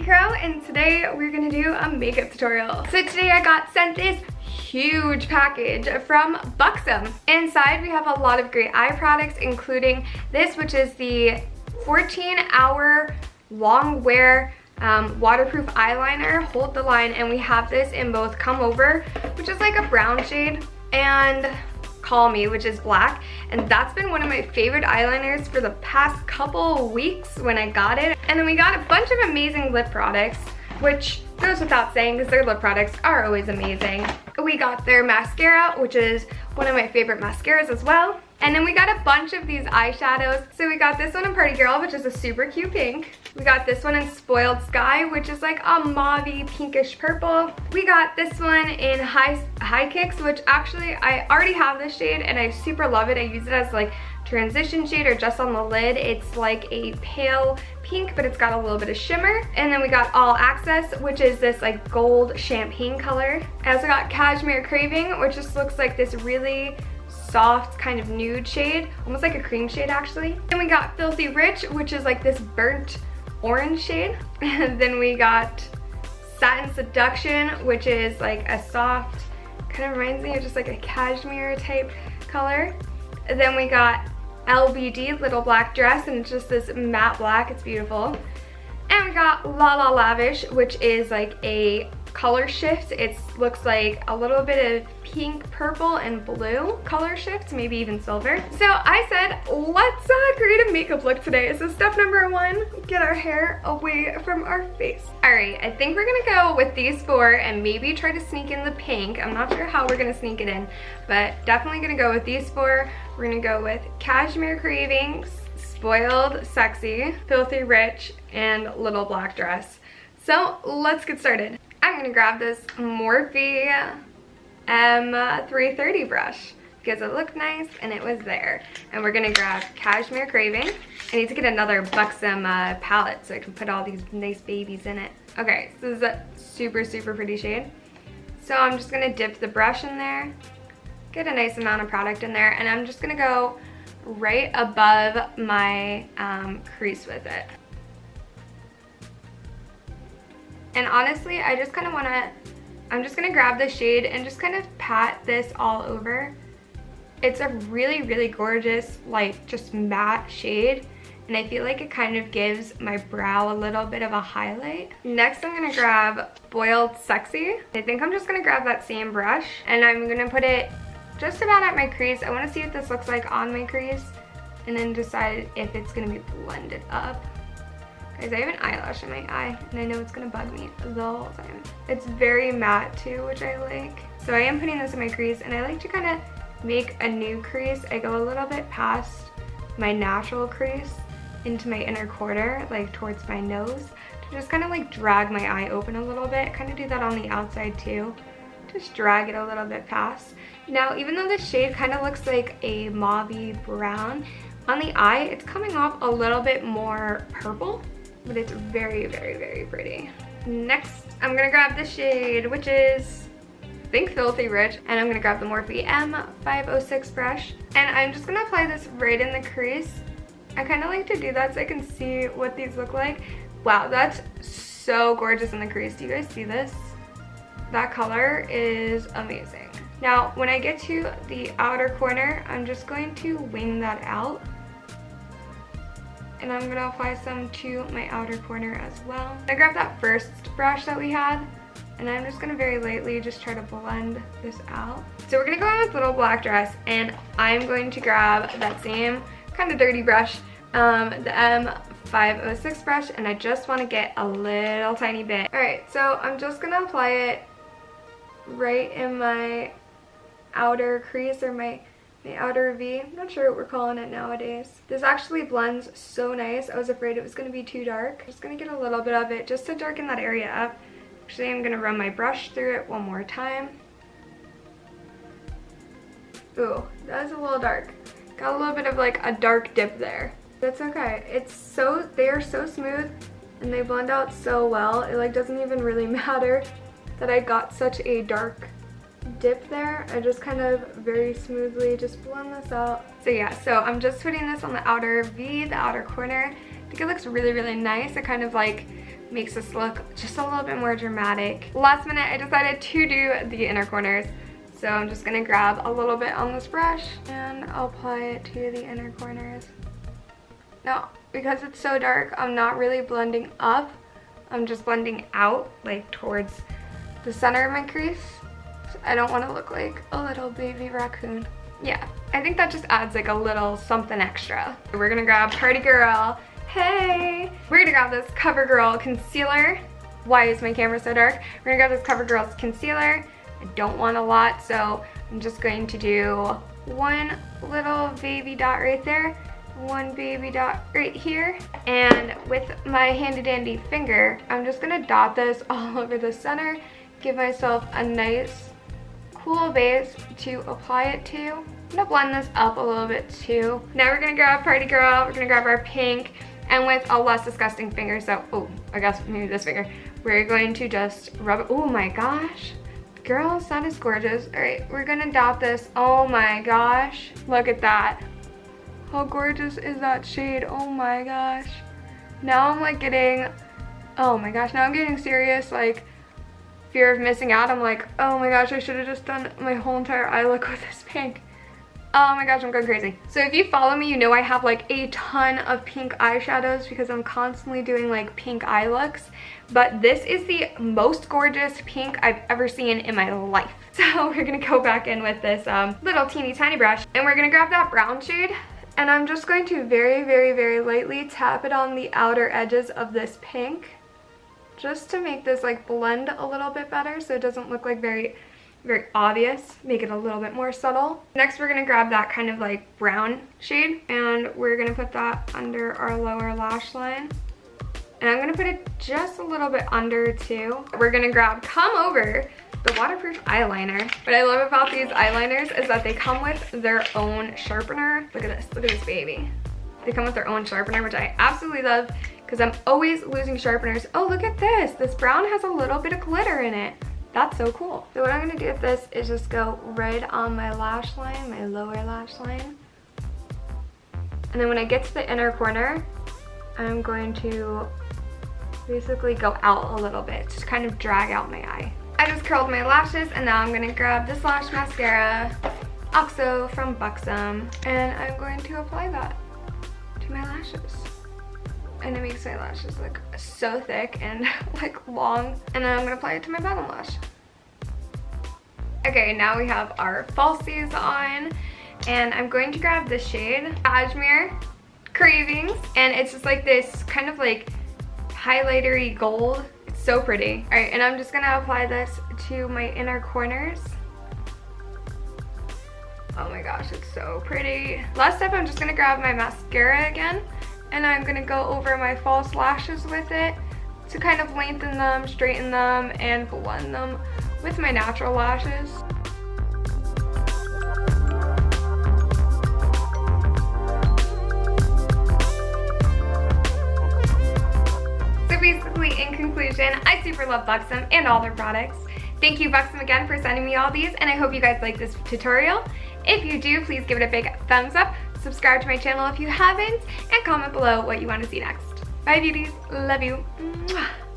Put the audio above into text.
Crow, and today we're gonna do a makeup tutorial. So today I got sent this huge package from Buxom. Inside we have a lot of great eye products, including this, which is the 14-hour long wear waterproof eyeliner, Hold the Line, and we have this in both Come Over, which is like a brown shade, and Call Me, which is black. And that's been one of my favorite eyeliners for the past couple weeks when I got it. And then we got a bunch of amazing lip products, which goes without saying because their lip products are always amazing. We got their mascara, which is one of my favorite mascaras as well. And then we got a bunch of these eyeshadows. So we got this one in Party Girl, which is a super cute pink. We got this one in Spoiled Sky, which is like a mauve-y pinkish purple. We got this one in High Kicks, which actually I already have this shade and I super love it. I use it as like transition shade or just on the lid. It's like a pale pink, but it's got a little bit of shimmer. And then we got All Access, which is this like gold champagne color. I also got Cashmere Craving, which just looks like this really soft kind of nude shade, almost like a cream shade actually. Then we got Filthy Rich, which is like this burnt orange shade. And then we got Satin Seduction, which is like a soft, kind of reminds me of just like a cashmere type color. And then we got LBD, Little Black Dress, and it's just this matte black, it's beautiful. And we got La La Lavish, which is like a color shift. It looks like a little bit of pink, purple, and blue color shifts, maybe even silver. So I said, let's create a makeup look today. So step number one, get our hair away from our face. All right, I think we're gonna go with these four and maybe try to sneak in the pink. I'm not sure how we're gonna sneak it in, but definitely gonna go with these four. We're gonna go with Cashmere Cravings, Spoiled Sexy, Filthy Rich, and Little Black Dress. So let's get started. I'm gonna grab this Morphe M330 brush because it looked nice and it was there. And we're gonna grab Cashmere Craving. I need to get another Buxom palette so I can put all these nice babies in it. Okay, so this is a super, super pretty shade. So I'm just gonna dip the brush in there, get a nice amount of product in there, and I'm just gonna go right above my crease with it. And honestly, I just kind of want to, I'm just going to grab the shade and just kind of pat this all over. It's a really, really gorgeous, like just matte shade. And I feel like it kind of gives my brow a little bit of a highlight. Next, I'm going to grab Spoiled Sexy. I think I'm just going to grab that same brush and I'm going to put it just about at my crease. I want to see what this looks like on my crease and then decide if it's going to be blended up. Guys, I have an eyelash in my eye and I know it's gonna bug me the whole time. It's very matte too, which I like. So I am putting this in my crease and I like to kind of make a new crease. I go a little bit past my natural crease into my inner corner, like towards my nose, to just kind of like drag my eye open a little bit. Kind of do that on the outside too. Just drag it a little bit past. Now, even though this shade kind of looks like a mauve-y brown, on the eye, it's coming off a little bit more purple. But it's very, very, very pretty. Next, I'm gonna grab the shade, which is, I think, Filthy Rich, and I'm gonna grab the Morphe M506 brush, and I'm just gonna apply this right in the crease. I kind of like to do that so I can see what these look like. Wow, that's so gorgeous in the crease. Do you guys see this? That color is amazing. Now, when I get to the outer corner, I'm just going to wing that out. And I'm gonna apply some to my outer corner as well. I grabbed that first brush that we had, and I'm just gonna very lightly just try to blend this out. So we're gonna go in with Little Black Dress, and I'm going to grab that same kind of dirty brush, the M506 brush, and I just wanna get a little tiny bit. All right, so I'm just gonna apply it right in my outer crease, or my outer V. I'm not sure what we're calling it nowadays. This actually blends so nice. I was afraid it was going to be too dark. I'm just going to get a little bit of it just to darken that area up. Actually, I'm going to run my brush through it one more time. Ooh, that was a little dark. Got a little bit of like a dark dip there. That's okay. They are so smooth and they blend out so well. It like doesn't even really matter that I got such a dark dip there. I just kind of very smoothly just blend this out. So yeah, so I'm just putting this on the outer V, the outer corner. I think it looks really, really nice. It kind of like makes this look just a little bit more dramatic. Last minute, I decided to do the inner corners. So I'm just gonna grab a little bit on this brush and I'll apply it to the inner corners. Now, because it's so dark, I'm not really blending up. I'm just blending out, like towards the center of my crease. So I don't want to look like a little baby raccoon. Yeah, I think that just adds like a little something extra. We're gonna grab Party Girl. Hey! We're gonna grab this CoverGirl concealer. Why is my camera so dark? We're gonna grab this CoverGirl's concealer. I don't want a lot, so I'm just going to do one little baby dot right there, one baby dot right here, and with my handy dandy finger, I'm just gonna dot this all over the center, give myself a nice cool base to apply it to. I'm gonna blend this up a little bit too. Now we're gonna grab Party Girl, we're gonna grab our pink, and with a less disgusting finger, so, oh, I guess maybe this finger, we're going to just rub it. Oh my gosh. Girls, that is gorgeous. All right, we're gonna dot this. Oh my gosh, look at that. How gorgeous is that shade? Oh my gosh. Now I'm like getting, oh my gosh, now I'm getting serious, like fear of missing out. I'm like, oh my gosh, I should have just done my whole entire eye look with this pink. Oh my gosh, I'm going crazy. So if you follow me, you know I have like a ton of pink eyeshadows because I'm constantly doing like pink eye looks. But this is the most gorgeous pink I've ever seen in my life. So we're gonna go back in with this little teeny tiny brush and we're gonna grab that brown shade and I'm just going to very, very, very lightly tap it on the outer edges of this pink just to make this like blend a little bit better so it doesn't look like very obvious, make it a little bit more subtle. Next we're gonna grab that kind of like brown shade and we're gonna put that under our lower lash line. And I'm gonna put it just a little bit under too. We're gonna grab Come Over, the waterproof eyeliner. What I love about these eyeliners is that they come with their own sharpener. Look at this baby. They come with their own sharpener, which I absolutely love because I'm always losing sharpeners. Oh, look at this. This brown has a little bit of glitter in it. That's so cool. So what I'm gonna do with this is just go right on my lash line, my lower lash line. And then when I get to the inner corner, I'm going to basically go out a little bit, just kind of drag out my eye. I just curled my lashes and now I'm gonna grab this Lash Mascara, also from Buxom, and I'm going to apply that to my lashes. And it makes my lashes look so thick and like long. And then I'm gonna apply it to my bottom lash. Okay, now we have our falsies on and I'm going to grab the shade Cashmere Cravings, and it's just like this kind of like highlightery gold. It's so pretty. All right, and I'm just gonna apply this to my inner corners. Oh my gosh, it's so pretty. Last step, I'm just gonna grab my mascara again and I'm gonna go over my false lashes with it to kind of lengthen them, straighten them, and blend them with my natural lashes. So basically, in conclusion, I super love Buxom and all their products. Thank you, Buxom, again for sending me all these, and I hope you guys like this tutorial. If you do, please give it a big thumbs up, subscribe to my channel if you haven't, and comment below what you want to see next. Bye, beauties. Love you. Mwah.